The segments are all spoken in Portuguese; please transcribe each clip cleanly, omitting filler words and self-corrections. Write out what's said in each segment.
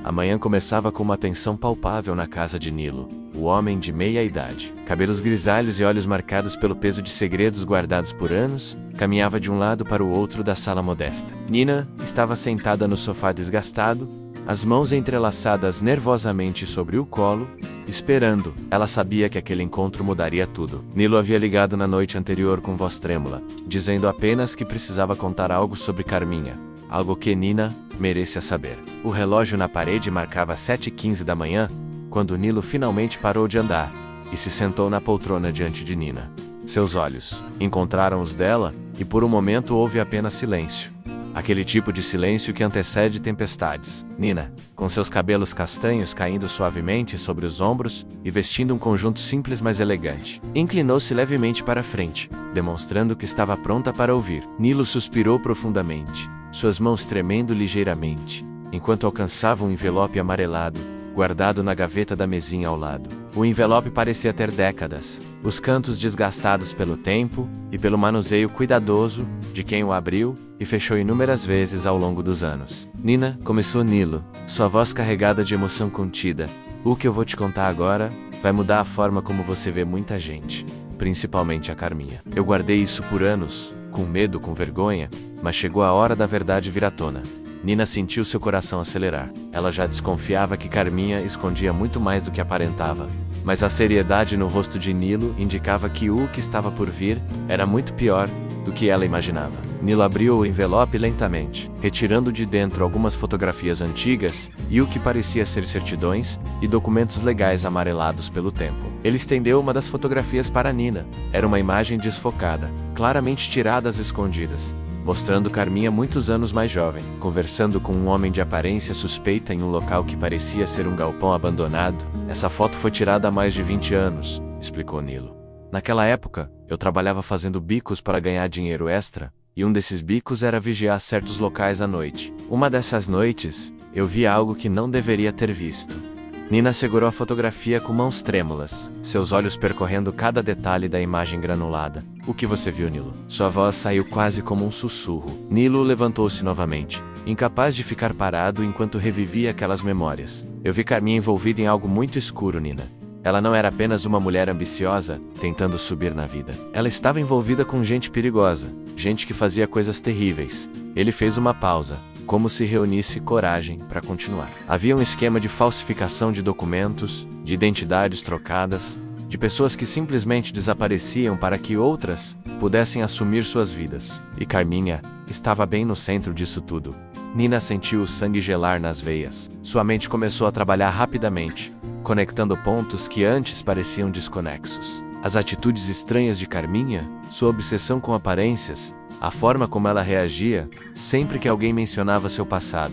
A manhã começava com uma tensão palpável na casa de Nilo, o homem de meia idade. Cabelos grisalhos e olhos marcados pelo peso de segredos guardados por anos, caminhava de um lado para o outro da sala modesta. Nina estava sentada no sofá desgastado, as mãos entrelaçadas nervosamente sobre o colo, esperando. Ela sabia que aquele encontro mudaria tudo. Nilo havia ligado na noite anterior com voz trêmula, dizendo apenas que precisava contar algo sobre Carminha, algo que Nina merecia saber. O relógio na parede marcava 7h15 da manhã, quando Nilo finalmente parou de andar e se sentou na poltrona diante de Nina. Seus olhos encontraram os dela e por um momento houve apenas silêncio. Aquele tipo de silêncio que antecede tempestades. Nina, com seus cabelos castanhos caindo suavemente sobre os ombros e vestindo um conjunto simples mas elegante, inclinou-se levemente para a frente, demonstrando que estava pronta para ouvir. Nilo suspirou profundamente, suas mãos tremendo ligeiramente, enquanto alcançava um envelope amarelado, guardado na gaveta da mesinha ao lado. O envelope parecia ter décadas, os cantos desgastados pelo tempo e pelo manuseio cuidadoso de quem o abriu e fechou inúmeras vezes ao longo dos anos. Nina, começou Nilo, sua voz carregada de emoção contida. O que eu vou te contar agora vai mudar a forma como você vê muita gente, principalmente a Carminha. Eu guardei isso por anos, com medo, com vergonha, mas chegou a hora da verdade vir à tona. Nina sentiu seu coração acelerar. Ela já desconfiava que Carminha escondia muito mais do que aparentava. Mas a seriedade no rosto de Nilo indicava que o que estava por vir era muito pior do que ela imaginava. Nilo abriu o envelope lentamente, retirando de dentro algumas fotografias antigas e o que parecia ser certidões e documentos legais amarelados pelo tempo. Ele estendeu uma das fotografias para Nina. Era uma imagem desfocada, claramente tirada às escondidas, mostrando Carminha muitos anos mais jovem, conversando com um homem de aparência suspeita em um local que parecia ser um galpão abandonado. Essa foto foi tirada há mais de 20 anos, explicou Nilo. Naquela época, eu trabalhava fazendo bicos para ganhar dinheiro extra, e um desses bicos era vigiar certos locais à noite. Uma dessas noites, eu vi algo que não deveria ter visto. Nina segurou a fotografia com mãos trêmulas, seus olhos percorrendo cada detalhe da imagem granulada. O que você viu, Nilo? Sua voz saiu quase como um sussurro. Nilo levantou-se novamente, incapaz de ficar parado enquanto revivia aquelas memórias. Eu vi Carminha envolvida em algo muito escuro, Nina. Ela não era apenas uma mulher ambiciosa, tentando subir na vida. Ela estava envolvida com gente perigosa, gente que fazia coisas terríveis. Ele fez uma pausa, como se reunisse coragem para continuar. Havia um esquema de falsificação de documentos, de identidades trocadas, de pessoas que simplesmente desapareciam para que outras pudessem assumir suas vidas. E Carminha estava bem no centro disso tudo. Nina sentiu o sangue gelar nas veias. Sua mente começou a trabalhar rapidamente, conectando pontos que antes pareciam desconexos. As atitudes estranhas de Carminha, sua obsessão com aparências, a forma como ela reagia sempre que alguém mencionava seu passado.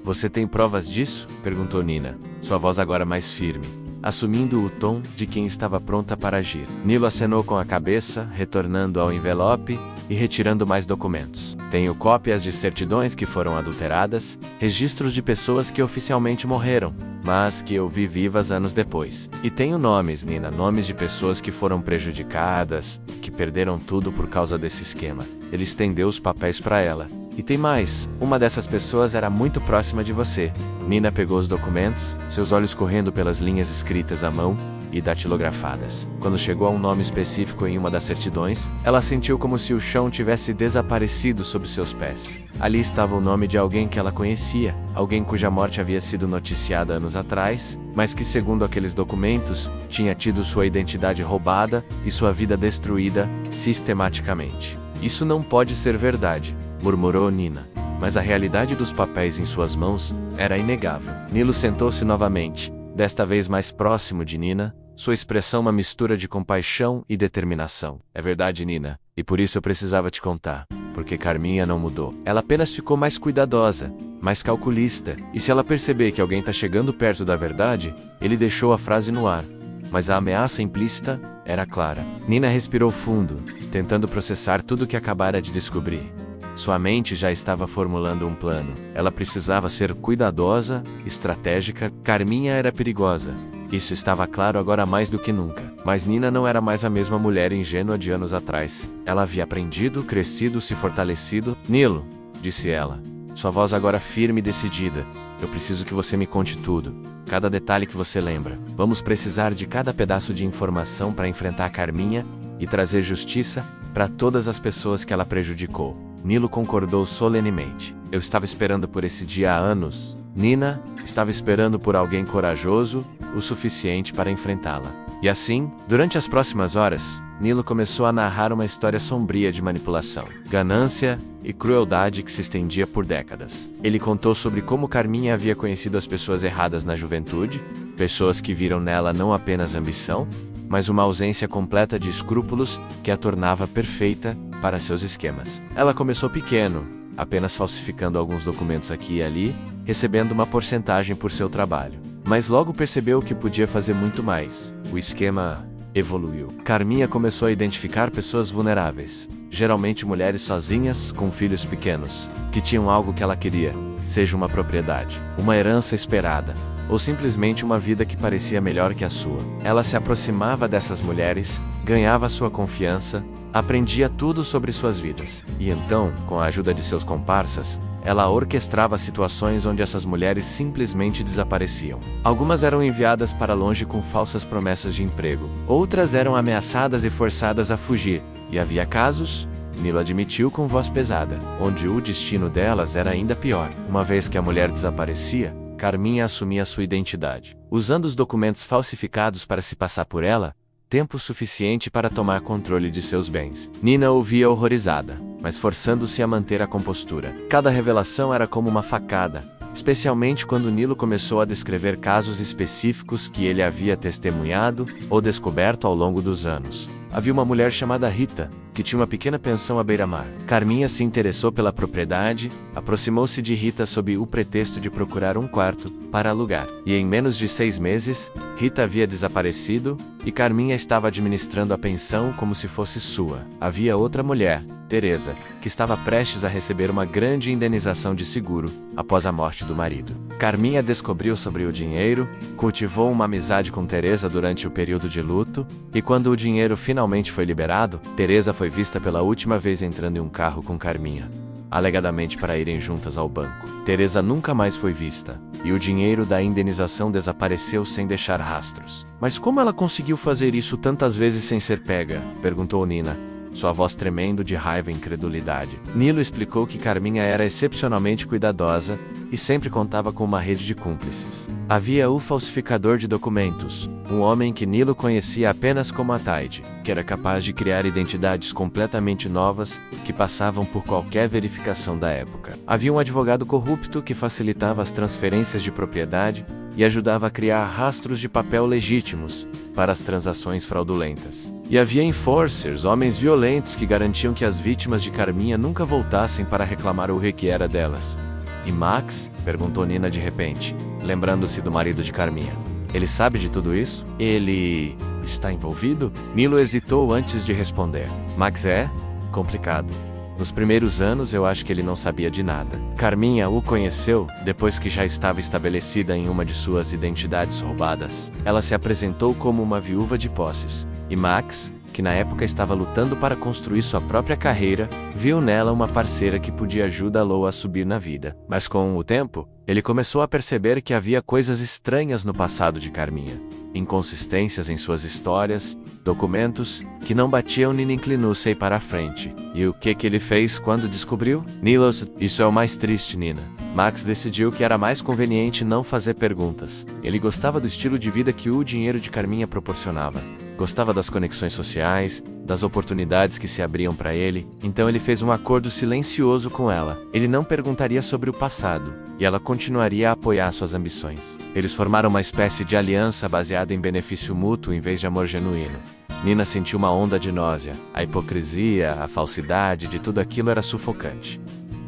Você tem provas disso? Perguntou Nina, sua voz agora mais firme, assumindo o tom de quem estava pronta para agir. Nilo acenou com a cabeça, retornando ao envelope e retirando mais documentos. Tenho cópias de certidões que foram adulteradas, registros de pessoas que oficialmente morreram, mas que eu vi vivas anos depois. E tenho nomes, Nina, nomes de pessoas que foram prejudicadas, que perderam tudo por causa desse esquema. Ele estendeu os papéis para ela. E tem mais, uma dessas pessoas era muito próxima de você. Nina pegou os documentos, seus olhos correndo pelas linhas escritas à mão e datilografadas. Quando chegou a um nome específico em uma das certidões, ela sentiu como se o chão tivesse desaparecido sob seus pés. Ali estava o nome de alguém que ela conhecia, alguém cuja morte havia sido noticiada anos atrás, mas que, segundo aqueles documentos, tinha tido sua identidade roubada e sua vida destruída sistematicamente. Isso não pode ser verdade, murmurou Nina. Mas a realidade dos papéis em suas mãos era inegável. Nilo sentou-se novamente, desta vez mais próximo de Nina, sua expressão uma mistura de compaixão e determinação. É verdade, Nina, e por isso eu precisava te contar, porque Carminha não mudou. Ela apenas ficou mais cuidadosa, mais calculista, e se ela perceber que alguém está chegando perto da verdade, ele deixou a frase no ar. Mas a ameaça implícita era clara. Nina respirou fundo, tentando processar tudo o que acabara de descobrir. Sua mente já estava formulando um plano. Ela precisava ser cuidadosa, estratégica. Carminha era perigosa. Isso estava claro agora mais do que nunca. Mas Nina não era mais a mesma mulher ingênua de anos atrás. Ela havia aprendido, crescido, se fortalecido. Nilo, disse ela, sua voz agora firme e decidida. Eu preciso que você me conte tudo. Cada detalhe que você lembra. Vamos precisar de cada pedaço de informação para enfrentar a Carminha e trazer justiça para todas as pessoas que ela prejudicou. Nilo concordou solenemente. Eu estava esperando por esse dia há anos. Nina estava esperando por alguém corajoso o suficiente para enfrentá-la. E assim, durante as próximas horas, Nilo começou a narrar uma história sombria de manipulação, ganância e crueldade que se estendia por décadas. Ele contou sobre como Carminha havia conhecido as pessoas erradas na juventude, pessoas que viram nela não apenas ambição, mas uma ausência completa de escrúpulos que a tornava perfeita para seus esquemas. Ela começou pequeno, apenas falsificando alguns documentos aqui e ali, recebendo uma porcentagem por seu trabalho. Mas logo percebeu que podia fazer muito mais. O esquema evoluiu. Carminha começou a identificar pessoas vulneráveis, geralmente mulheres sozinhas com filhos pequenos, que tinham algo que ela queria, seja uma propriedade, uma herança esperada, ou simplesmente uma vida que parecia melhor que a sua. Ela se aproximava dessas mulheres, ganhava sua confiança, aprendia tudo sobre suas vidas. E então, com a ajuda de seus comparsas, ela orquestrava situações onde essas mulheres simplesmente desapareciam. Algumas eram enviadas para longe com falsas promessas de emprego. Outras eram ameaçadas e forçadas a fugir. E havia casos, Nilo admitiu com voz pesada, onde o destino delas era ainda pior. Uma vez que a mulher desaparecia, Carminha assumia sua identidade, usando os documentos falsificados para se passar por ela, tempo suficiente para tomar controle de seus bens. Nina ouvia horrorizada, mas forçando-se a manter a compostura. Cada revelação era como uma facada, especialmente quando Nilo começou a descrever casos específicos que ele havia testemunhado ou descoberto ao longo dos anos. Havia uma mulher chamada Rita, que tinha uma pequena pensão à beira-mar. Carminha se interessou pela propriedade, aproximou-se de Rita sob o pretexto de procurar um quarto para alugar. E em menos de 6 meses, Rita havia desaparecido e Carminha estava administrando a pensão como se fosse sua. Havia outra mulher, Teresa, que estava prestes a receber uma grande indenização de seguro após a morte do marido. Carminha descobriu sobre o dinheiro, cultivou uma amizade com Teresa durante o período de luto, e quando o dinheiro finalmente foi liberado, Teresa foi vista pela última vez entrando em um carro com Carminha, alegadamente para irem juntas ao banco. Teresa nunca mais foi vista, e o dinheiro da indenização desapareceu sem deixar rastros. Mas como ela conseguiu fazer isso tantas vezes sem ser pega? Perguntou Nina, sua voz tremendo de raiva e incredulidade. Nilo explicou que Carminha era excepcionalmente cuidadosa e sempre contava com uma rede de cúmplices. Havia o falsificador de documentos, um homem que Nilo conhecia apenas como Ataide, que era capaz de criar identidades completamente novas que passavam por qualquer verificação da época. Havia um advogado corrupto que facilitava as transferências de propriedade e ajudava a criar rastros de papel legítimos para as transações fraudulentas. E havia enforcers, homens violentos que garantiam que as vítimas de Carminha nunca voltassem para reclamar o que era delas. E Max? Perguntou Nina de repente, lembrando-se do marido de Carminha. Ele sabe de tudo isso? Ele está envolvido? Nilo hesitou antes de responder. Max é complicado. Nos primeiros anos eu acho que ele não sabia de nada. Carminha o conheceu depois que já estava estabelecida em uma de suas identidades roubadas. Ela se apresentou como uma viúva de posses. E Max, que na época estava lutando para construir sua própria carreira, viu nela uma parceira que podia ajudá-lo a subir na vida. Mas com o tempo, ele começou a perceber que havia coisas estranhas no passado de Carminha. Inconsistências em suas histórias, documentos que não batiam nem inclinou-se para a frente. E o que ele fez quando descobriu? Nilos, isso é o mais triste, Nina. Max decidiu que era mais conveniente não fazer perguntas. Ele gostava do estilo de vida que o dinheiro de Carminha proporcionava. Gostava das conexões sociais, das oportunidades que se abriam para ele, então ele fez um acordo silencioso com ela. Ele não perguntaria sobre o passado, e ela continuaria a apoiar suas ambições. Eles formaram uma espécie de aliança baseada em benefício mútuo em vez de amor genuíno. Nina sentiu uma onda de náusea. A hipocrisia, a falsidade de tudo aquilo era sufocante.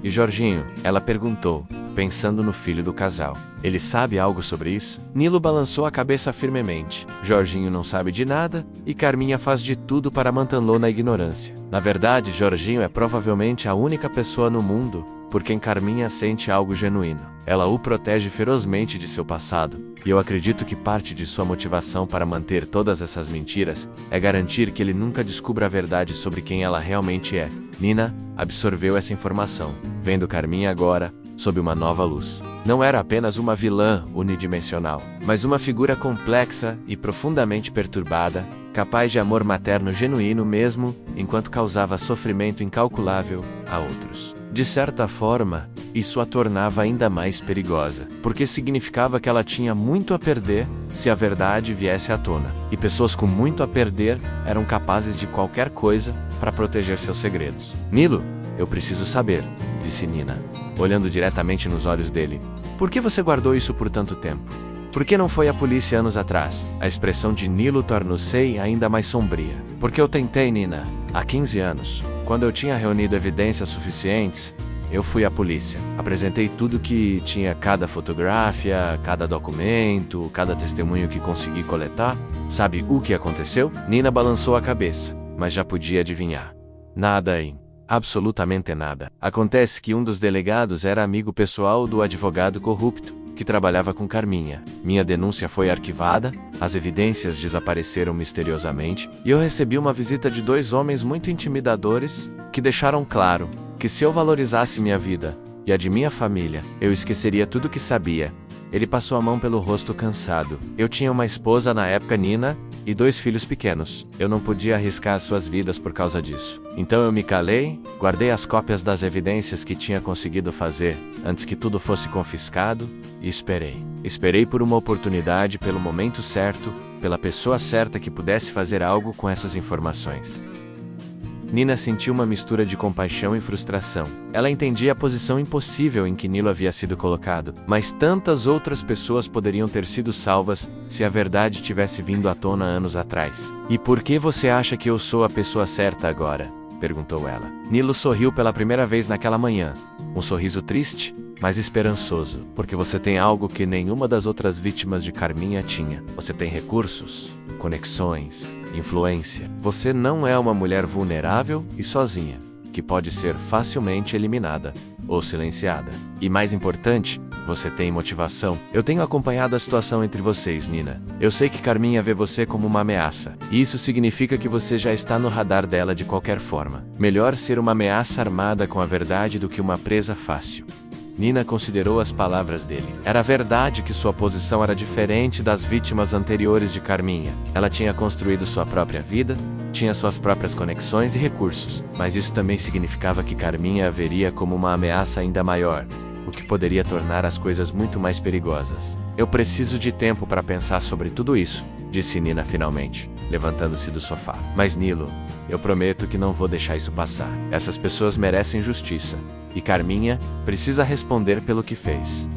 E Jorginho? Ela perguntou, pensando no filho do casal. Ele sabe algo sobre isso? Nilo balançou a cabeça firmemente. Jorginho não sabe de nada, e Carminha faz de tudo para mantê-lo na ignorância. Na verdade, Jorginho é provavelmente a única pessoa no mundo por quem Carminha sente algo genuíno. Ela o protege ferozmente de seu passado, e eu acredito que parte de sua motivação para manter todas essas mentiras é garantir que ele nunca descubra a verdade sobre quem ela realmente é. Nina absorveu essa informação. Vendo Carminha agora, sob uma nova luz. Não era apenas uma vilã unidimensional, mas uma figura complexa e profundamente perturbada, capaz de amor materno genuíno mesmo, enquanto causava sofrimento incalculável a outros. De certa forma, isso a tornava ainda mais perigosa, porque significava que ela tinha muito a perder se a verdade viesse à tona. E pessoas com muito a perder eram capazes de qualquer coisa para proteger seus segredos. Nilo, eu preciso saber, disse Nina, olhando diretamente nos olhos dele. Por que você guardou isso por tanto tempo? Por que não foi à polícia anos atrás? A expressão de Nilo tornou-se ainda mais sombria. Porque eu tentei, Nina, há 15 anos. Quando eu tinha reunido evidências suficientes, eu fui à polícia. Apresentei tudo que tinha, cada fotografia, cada documento, cada testemunho que consegui coletar. Sabe o que aconteceu? Nina balançou a cabeça, mas já podia adivinhar. Nada, hein? Absolutamente nada. Acontece que um dos delegados era amigo pessoal do advogado corrupto, que trabalhava com Carminha. Minha denúncia foi arquivada, as evidências desapareceram misteriosamente, e eu recebi uma visita de 2 homens muito intimidadores, que deixaram claro que se eu valorizasse minha vida e a de minha família, eu esqueceria tudo o que sabia. Ele passou a mão pelo rosto cansado. Eu tinha uma esposa na época, Nina, e 2 filhos pequenos. Eu não podia arriscar as suas vidas por causa disso. Então eu me calei, guardei as cópias das evidências que tinha conseguido fazer antes que tudo fosse confiscado e esperei. Esperei por uma oportunidade, pelo momento certo, pela pessoa certa que pudesse fazer algo com essas informações. Nina sentiu uma mistura de compaixão e frustração. Ela entendia a posição impossível em que Nilo havia sido colocado, mas tantas outras pessoas poderiam ter sido salvas se a verdade tivesse vindo à tona anos atrás. E por que você acha que eu sou a pessoa certa agora? Perguntou ela. Nilo sorriu pela primeira vez naquela manhã. Um sorriso triste, mas esperançoso, porque você tem algo que nenhuma das outras vítimas de Carminha tinha. Você tem recursos, conexões, influência. Você não é uma mulher vulnerável e sozinha, que pode ser facilmente eliminada ou silenciada. E mais importante, você tem motivação. Eu tenho acompanhado a situação entre vocês, Nina. Eu sei que Carminha vê você como uma ameaça, e isso significa que você já está no radar dela de qualquer forma. Melhor ser uma ameaça armada com a verdade do que uma presa fácil. Nina considerou as palavras dele. Era verdade que sua posição era diferente das vítimas anteriores de Carminha. Ela tinha construído sua própria vida, tinha suas próprias conexões e recursos, mas isso também significava que Carminha a veria como uma ameaça ainda maior, o que poderia tornar as coisas muito mais perigosas. Eu preciso de tempo para pensar sobre tudo isso, disse Nina finalmente, levantando-se do sofá. Mas Nilo, eu prometo que não vou deixar isso passar. Essas pessoas merecem justiça. E Carminha precisa responder pelo que fez.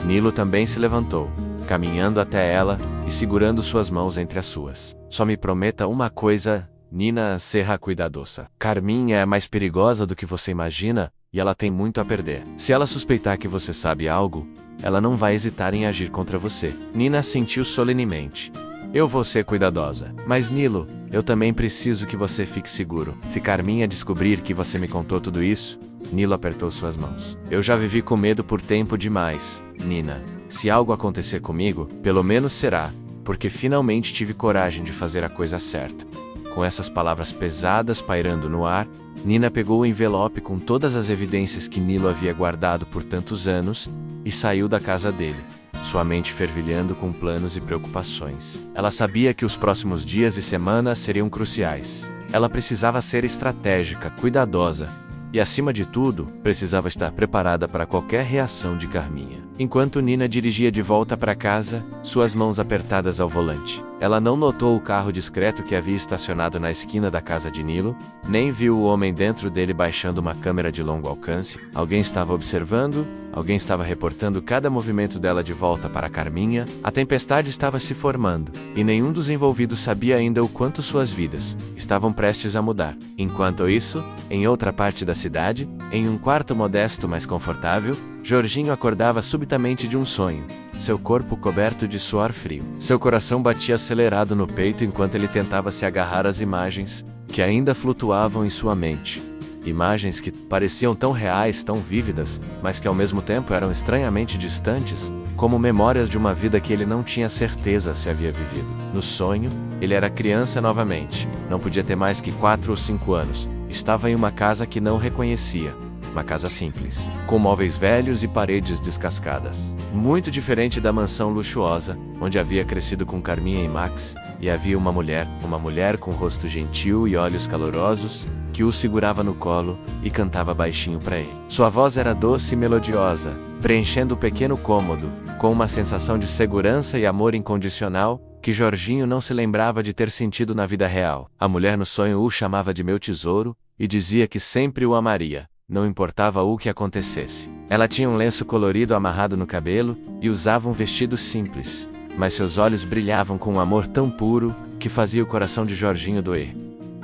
Nilo também se levantou, caminhando até ela e segurando suas mãos entre as suas. Só me prometa uma coisa, Nina Serra cuidadosa. Carminha é mais perigosa do que você imagina e ela tem muito a perder. Se ela suspeitar que você sabe algo, ela não vai hesitar em agir contra você. Nina assentiu solenemente. Eu vou ser cuidadosa. Mas Nilo, eu também preciso que você fique seguro. Se Carminha descobrir que você me contou tudo isso... Nilo apertou suas mãos. Eu já vivi com medo por tempo demais, Nina. Se algo acontecer comigo, pelo menos será, porque finalmente tive coragem de fazer a coisa certa. Com essas palavras pesadas pairando no ar, Nina pegou o envelope com todas as evidências que Nilo havia guardado por tantos anos e saiu da casa dele, sua mente fervilhando com planos e preocupações. Ela sabia que os próximos dias e semanas seriam cruciais. Ela precisava ser estratégica, cuidadosa, e, acima de tudo, precisava estar preparada para qualquer reação de Carminha. Enquanto Nina dirigia de volta para casa, suas mãos apertadas ao volante, ela não notou o carro discreto que havia estacionado na esquina da casa de Nilo, nem viu o homem dentro dele baixando uma câmera de longo alcance. Alguém estava observando, alguém estava reportando cada movimento dela de volta para Carminha. A tempestade estava se formando, e nenhum dos envolvidos sabia ainda o quanto suas vidas estavam prestes a mudar. Enquanto isso, em outra parte da cidade, em um quarto modesto mas confortável, Jorginho acordava subitamente de um sonho, seu corpo coberto de suor frio. Seu coração batia acelerado no peito enquanto ele tentava se agarrar às imagens que ainda flutuavam em sua mente. Imagens que pareciam tão reais, tão vívidas, mas que ao mesmo tempo eram estranhamente distantes, como memórias de uma vida que ele não tinha certeza se havia vivido. No sonho, ele era criança novamente, não podia ter mais que 4 ou 5 anos, estava em uma casa que não reconhecia. uma casa simples, com móveis velhos e paredes descascadas. Muito diferente da mansão luxuosa, onde havia crescido com Carminha e Max, e havia uma mulher com rosto gentil e olhos calorosos, que o segurava no colo e cantava baixinho para ele. Sua voz era doce e melodiosa, preenchendo o pequeno cômodo, com uma sensação de segurança e amor incondicional, que Jorginho não se lembrava de ter sentido na vida real. A mulher no sonho o chamava de meu tesouro, e dizia que sempre o amaria, não importava o que acontecesse. Ela tinha um lenço colorido amarrado no cabelo, e usava um vestido simples, mas seus olhos brilhavam com um amor tão puro, que fazia o coração de Jorginho doer.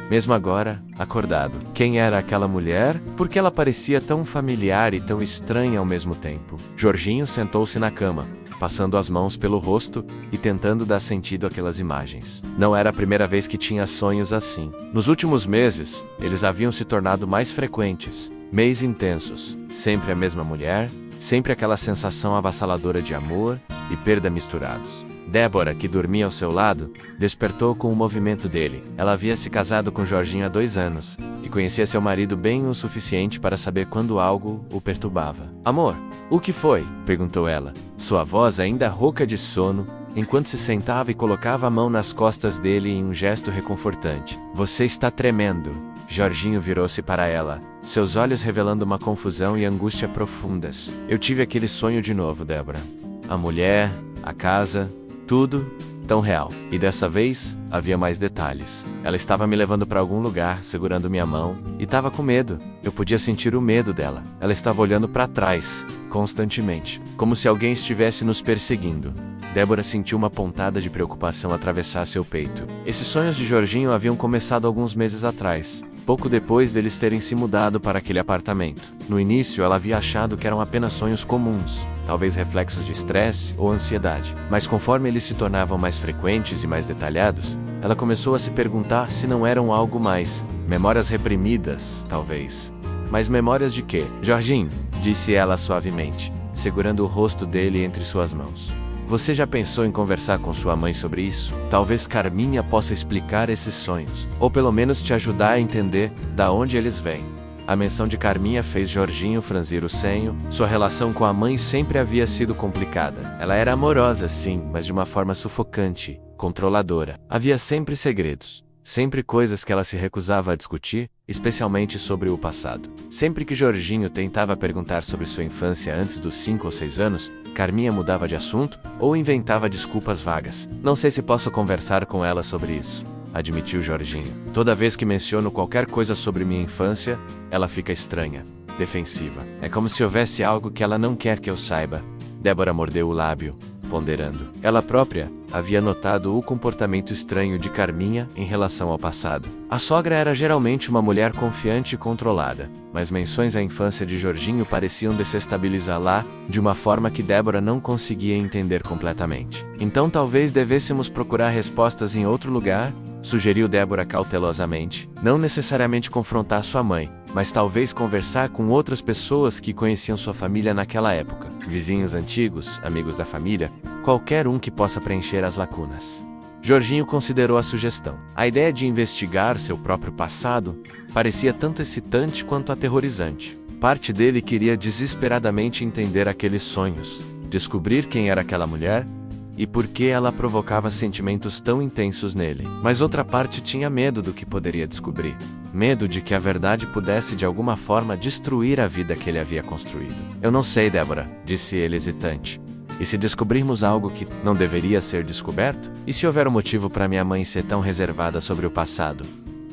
Mesmo agora, acordado. Quem era aquela mulher? Por que ela parecia tão familiar e tão estranha ao mesmo tempo? Jorginho sentou-se na cama, passando as mãos pelo rosto e tentando dar sentido àquelas imagens. Não era a primeira vez que tinha sonhos assim. Nos últimos meses, eles haviam se tornado mais frequentes, meio intensos. Sempre a mesma mulher, sempre aquela sensação avassaladora de amor e perda misturados. Débora, que dormia ao seu lado, despertou com o movimento dele. Ela havia se casado com Jorginho há 2 anos, e conhecia seu marido bem o suficiente para saber quando algo o perturbava. Amor, o que foi? Perguntou ela, sua voz ainda rouca de sono, enquanto se sentava e colocava a mão nas costas dele em um gesto reconfortante. Você está tremendo. Jorginho virou-se para ela, seus olhos revelando uma confusão e angústia profundas. Eu tive aquele sonho de novo, Débora. A mulher, a casa, tudo tão real. E dessa vez, havia mais detalhes. Ela estava me levando para algum lugar, segurando minha mão, e estava com medo. Eu podia sentir o medo dela. Ela estava olhando para trás, constantemente, como se alguém estivesse nos perseguindo. Débora sentiu uma pontada de preocupação atravessar seu peito. Esses sonhos de Jorginho haviam começado alguns meses atrás, pouco depois deles terem se mudado para aquele apartamento. No início, ela havia achado que eram apenas sonhos comuns, talvez reflexos de estresse ou ansiedade. Mas conforme eles se tornavam mais frequentes e mais detalhados, ela começou a se perguntar se não eram algo mais. Memórias reprimidas, talvez. Mas memórias de quê? Jorginho, disse ela suavemente, segurando o rosto dele entre suas mãos. Você já pensou em conversar com sua mãe sobre isso? Talvez Carminha possa explicar esses sonhos, ou pelo menos te ajudar a entender da onde eles vêm. A menção de Carminha fez Jorginho franzir o senho. Sua relação com a mãe sempre havia sido complicada. Ela era amorosa, sim, mas de uma forma sufocante, controladora. Havia sempre segredos. Sempre coisas que ela se recusava a discutir, especialmente sobre o passado. Sempre que Jorginho tentava perguntar sobre sua infância antes dos 5 ou 6 anos, Carminha mudava de assunto ou inventava desculpas vagas. Não sei se posso conversar com ela sobre isso, admitiu Jorginho. Toda vez que menciono qualquer coisa sobre minha infância, ela fica estranha, defensiva. É como se houvesse algo que ela não quer que eu saiba. Débora mordeu o lábio, ponderando. Ela própria havia notado o comportamento estranho de Carminha em relação ao passado. A sogra era geralmente uma mulher confiante e controlada, mas menções à infância de Jorginho pareciam desestabilizá-la de uma forma que Débora não conseguia entender completamente. Então talvez devêssemos procurar respostas em outro lugar, sugeriu Débora cautelosamente. Não necessariamente confrontar sua mãe, mas talvez conversar com outras pessoas que conheciam sua família naquela época. Vizinhos antigos, amigos da família, qualquer um que possa preencher as lacunas. Jorginho considerou a sugestão. A ideia de investigar seu próprio passado parecia tanto excitante quanto aterrorizante. Parte dele queria desesperadamente entender aqueles sonhos, descobrir quem era aquela mulher e por que ela provocava sentimentos tão intensos nele. Mas outra parte tinha medo do que poderia descobrir. Medo de que a verdade pudesse de alguma forma destruir a vida que ele havia construído. Eu não sei, Débora, disse ele hesitante. E se descobrirmos algo que não deveria ser descoberto? E se houver um motivo para minha mãe ser tão reservada sobre o passado?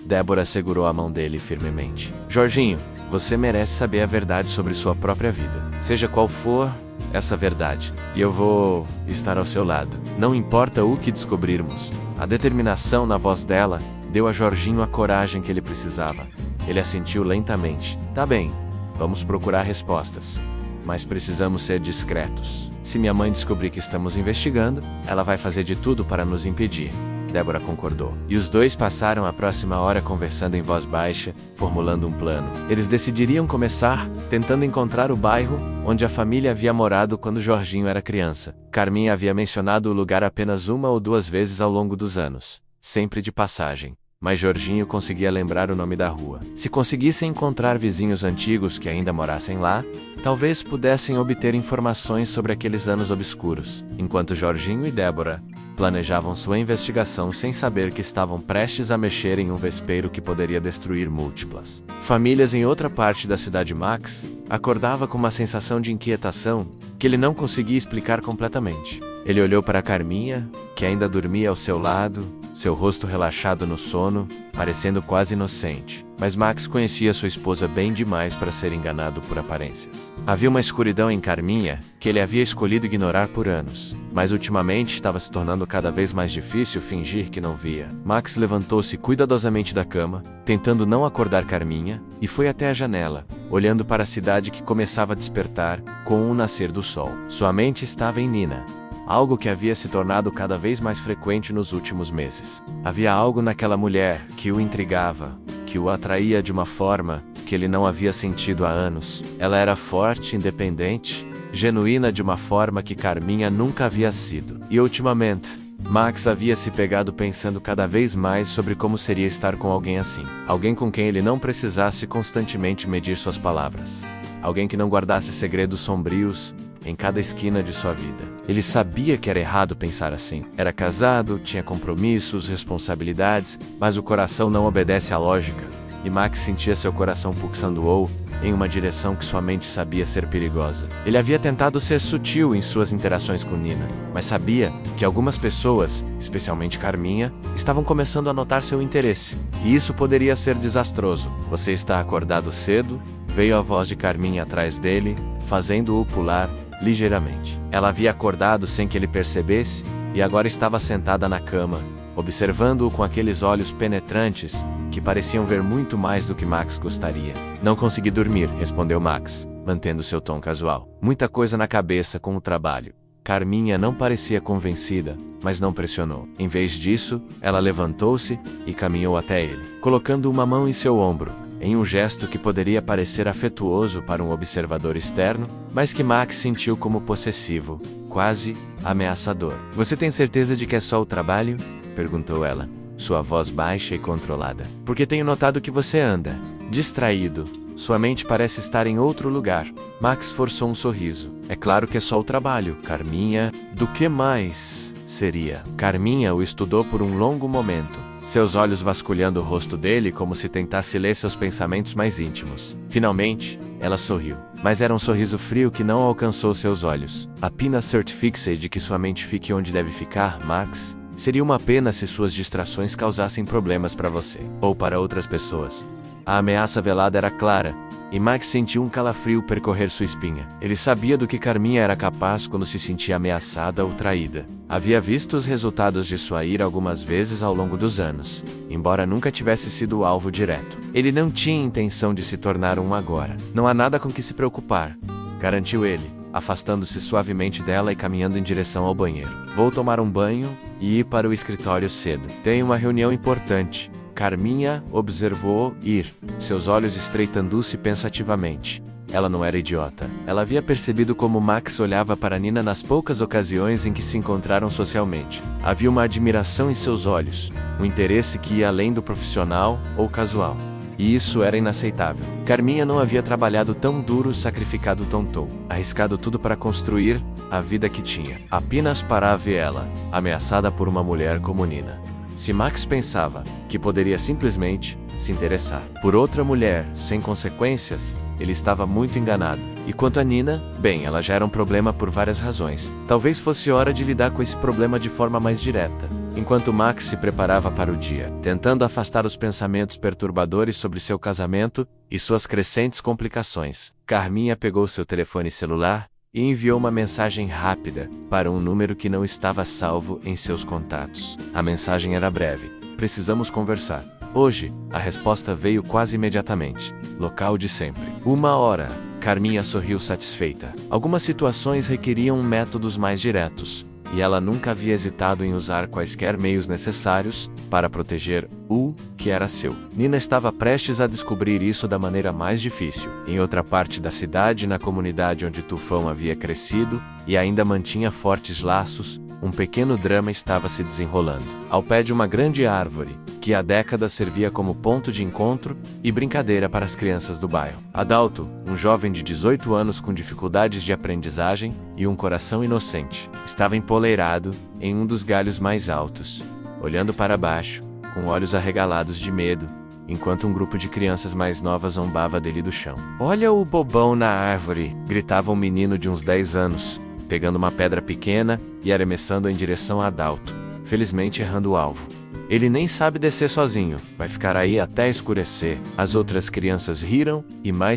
Débora segurou a mão dele firmemente. Jorginho, você merece saber a verdade sobre sua própria vida. Seja qual for essa verdade, e eu vou estar ao seu lado. Não importa o que descobrirmos. A determinação na voz dela deu a Jorginho a coragem que ele precisava. Ele assentiu lentamente. Tá bem, vamos procurar respostas. Mas precisamos ser discretos. Se minha mãe descobrir que estamos investigando, ela vai fazer de tudo para nos impedir. Débora concordou. E os dois passaram a próxima hora conversando em voz baixa, formulando um plano. Eles decidiriam começar tentando encontrar o bairro onde a família havia morado quando Jorginho era criança. Carminha havia mencionado o lugar apenas 1 ou 2 vezes ao longo dos anos, sempre de passagem. mas Jorginho conseguia lembrar o nome da rua. Se conseguissem encontrar vizinhos antigos que ainda morassem lá, talvez pudessem obter informações sobre aqueles anos obscuros, enquanto Jorginho e Débora planejavam sua investigação sem saber que estavam prestes a mexer em um vespeiro que poderia destruir múltiplas famílias em outra parte da cidade. Max acordava com uma sensação de inquietação que ele não conseguia explicar completamente. Ele olhou para Carminha, que ainda dormia ao seu lado, seu rosto relaxado no sono, parecendo quase inocente. Mas Max conhecia sua esposa bem demais para ser enganado por aparências. Havia uma escuridão em Carminha que ele havia escolhido ignorar por anos, mas ultimamente estava se tornando cada vez mais difícil fingir que não via. Max levantou-se cuidadosamente da cama, tentando não acordar Carminha, e foi até a janela, olhando para a cidade que começava a despertar com o nascer do sol. Sua mente estava em Nina, algo que havia se tornado cada vez mais frequente nos últimos meses. Havia algo naquela mulher que o intrigava, que o atraía de uma forma que ele não havia sentido há anos. Ela era forte, independente, genuína de uma forma que Carminha nunca havia sido. E ultimamente, Max havia se pegado pensando cada vez mais sobre como seria estar com alguém assim. Alguém com quem ele não precisasse constantemente medir suas palavras. Alguém que não guardasse segredos sombrios em cada esquina de sua vida. Ele sabia que era errado pensar assim. Era casado, tinha compromissos, responsabilidades, mas o coração não obedece à lógica, e Max sentia seu coração pulsando em uma direção que sua mente sabia ser perigosa. Ele havia tentado ser sutil em suas interações com Nina, mas sabia que algumas pessoas, especialmente Carminha, estavam começando a notar seu interesse, e isso poderia ser desastroso. "Você está acordado cedo?" Veio a voz de Carminha atrás dele, fazendo-o pular ligeiramente. Ela havia acordado sem que ele percebesse, e agora estava sentada na cama, observando-o com aqueles olhos penetrantes, que pareciam ver muito mais do que Max gostaria. "Não consegui dormir", respondeu Max, mantendo seu tom casual. Muita coisa na cabeça com o trabalho. Carminha não parecia convencida, mas não pressionou. Em vez disso, ela levantou-se e caminhou até ele, colocando uma mão em seu ombro, em um gesto que poderia parecer afetuoso para um observador externo, mas que Max sentiu como possessivo, quase ameaçador. "Você tem certeza de que é só o trabalho?" perguntou ela, sua voz baixa e controlada. "Porque tenho notado que você anda distraído. Sua mente parece estar em outro lugar." Max forçou um sorriso. "É claro que é só o trabalho, Carminha. Do que mais seria?" Carminha o estudou por um longo momento, seus olhos vasculhando o rosto dele como se tentasse ler seus pensamentos mais íntimos. Finalmente, ela sorriu. Mas era um sorriso frio que não alcançou seus olhos. "Apenas certifique-se de que sua mente fique onde deve ficar, Max. Seria uma pena se suas distrações causassem problemas para você, ou para outras pessoas." A ameaça velada era clara, e Max sentiu um calafrio percorrer sua espinha. Ele sabia do que Carminha era capaz quando se sentia ameaçada ou traída. Havia visto os resultados de sua ira algumas vezes ao longo dos anos, embora nunca tivesse sido o alvo direto. Ele não tinha intenção de se tornar um agora. "Não há nada com que se preocupar", garantiu ele, afastando-se suavemente dela e caminhando em direção ao banheiro. "Vou tomar um banho e ir para o escritório cedo. Tenho uma reunião importante." Carminha observou ir, seus olhos estreitando-se pensativamente. Ela não era idiota. Ela havia percebido como Max olhava para Nina nas poucas ocasiões em que se encontraram socialmente. Havia uma admiração em seus olhos, um interesse que ia além do profissional ou casual. E isso era inaceitável. Carminha não havia trabalhado tão duro, sacrificado tanto, arriscado tudo para construir a vida que tinha, apenas para ver ela, ameaçada por uma mulher como Nina. Se Max pensava que poderia simplesmente se interessar por outra mulher sem consequências, ele estava muito enganado. E quanto a Nina, bem, ela já era um problema por várias razões. Talvez fosse hora de lidar com esse problema de forma mais direta. Enquanto Max se preparava para o dia, tentando afastar os pensamentos perturbadores sobre seu casamento e suas crescentes complicações, Carminha pegou seu telefone celular e enviou uma mensagem rápida para um número que não estava salvo em seus contatos. A mensagem era breve: "Precisamos conversar." Hoje, a resposta veio quase imediatamente. Local de sempre. 1 hora. Carminha sorriu satisfeita. Algumas situações requeriam métodos mais diretos, e ela nunca havia hesitado em usar quaisquer meios necessários para proteger o que era seu. Nina estava prestes a descobrir isso da maneira mais difícil, em outra parte da cidade, na comunidade onde Tufão havia crescido, e ainda mantinha fortes laços um pequeno drama estava se desenrolando. Ao pé de uma grande árvore, que há décadas servia como ponto de encontro e brincadeira para as crianças do bairro. Adalto, um jovem de 18 anos com dificuldades de aprendizagem e um coração inocente, estava empoleirado em um dos galhos mais altos, olhando para baixo, com olhos arregalados de medo, enquanto um grupo de crianças mais novas zombava dele do chão. "Olha o bobão na árvore!" gritava um menino de uns 10 anos, pegando uma pedra pequena e arremessando em direção a Adalto, felizmente errando o alvo. "Ele nem sabe descer sozinho, vai ficar aí até escurecer." As outras crianças riram, e mais